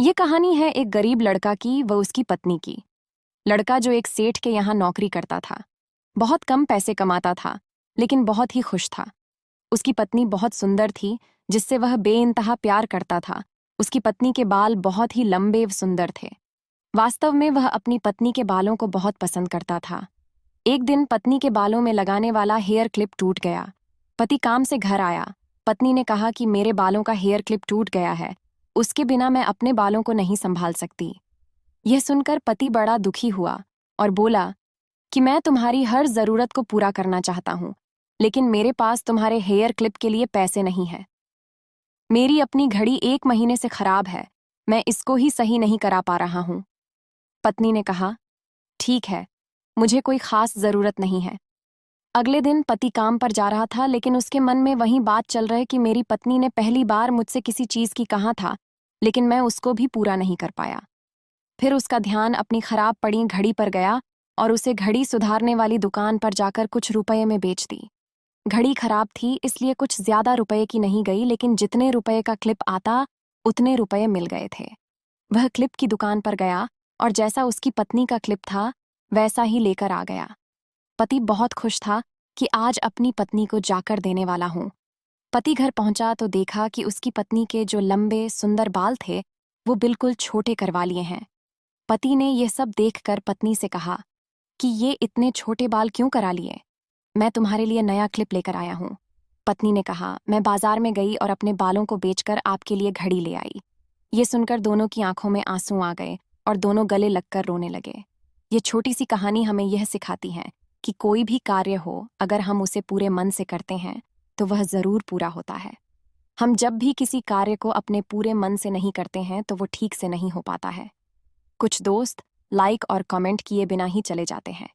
ये कहानी है एक गरीब लड़का की व उसकी पत्नी की। लड़का जो एक सेठ के यहाँ नौकरी करता था, बहुत कम पैसे कमाता था, लेकिन बहुत ही खुश था। उसकी पत्नी बहुत सुंदर थी, जिससे वह बेइंतहा प्यार करता था। उसकी पत्नी के बाल बहुत ही लंबे व सुंदर थे। वास्तव में वह अपनी पत्नी के बालों को बहुत पसंद करता था। एक दिन पत्नी के बालों में लगाने वाला हेयर क्लिप टूट गया। पति काम से घर आया। पत्नी ने कहा कि मेरे बालों का हेयर क्लिप टूट गया है, उसके बिना मैं अपने बालों को नहीं संभाल सकती। यह सुनकर पति बड़ा दुखी हुआ और बोला कि मैं तुम्हारी हर जरूरत को पूरा करना चाहता हूँ, लेकिन मेरे पास तुम्हारे हेयर क्लिप के लिए पैसे नहीं है। मेरी अपनी घड़ी 1 महीने से खराब है, मैं इसको ही सही नहीं करा पा रहा हूँ। पत्नी ने कहा, ठीक है, मुझे कोई खास जरूरत नहीं है। अगले दिन पति काम पर जा रहा था, लेकिन उसके मन में वही बात चल रही कि मेरी पत्नी ने पहली बार मुझसे किसी चीज की कहा था, लेकिन मैं उसको भी पूरा नहीं कर पाया। फिर उसका ध्यान अपनी खराब पड़ी घड़ी पर गया और उसे घड़ी सुधारने वाली दुकान पर जाकर कुछ रुपए में बेच दी। घड़ी खराब थी, इसलिए कुछ ज्यादा रुपए की नहीं गई, लेकिन जितने रुपए का क्लिप आता उतने रुपए मिल गए थे। वह क्लिप की दुकान पर गया और जैसा उसकी पत्नी का क्लिप था वैसा ही लेकर आ गया। पति बहुत खुश था कि आज अपनी पत्नी को जाकर देने वाला हूं। पति घर पहुंचा तो देखा कि उसकी पत्नी के जो लंबे सुंदर बाल थे वो बिल्कुल छोटे करवा लिए हैं। पति ने यह सब देखकर पत्नी से कहा कि ये इतने छोटे बाल क्यों करा लिए? मैं तुम्हारे लिए नया क्लिप लेकर आया हूं। पत्नी ने कहा, मैं बाजार में गई और अपने बालों को बेचकर आपके लिए घड़ी ले आई। ये सुनकर दोनों की आंखों में आंसू आ गए और दोनों गले लगकर रोने लगे। ये छोटी सी कहानी हमें यह सिखाती है कि कोई भी कार्य हो, अगर हम उसे पूरे मन से करते हैं तो वह जरूर पूरा होता है। हम जब भी किसी कार्य को अपने पूरे मन से नहीं करते हैं तो वो ठीक से नहीं हो पाता है। कुछ दोस्त लाइक और कमेंट किए बिना ही चले जाते हैं।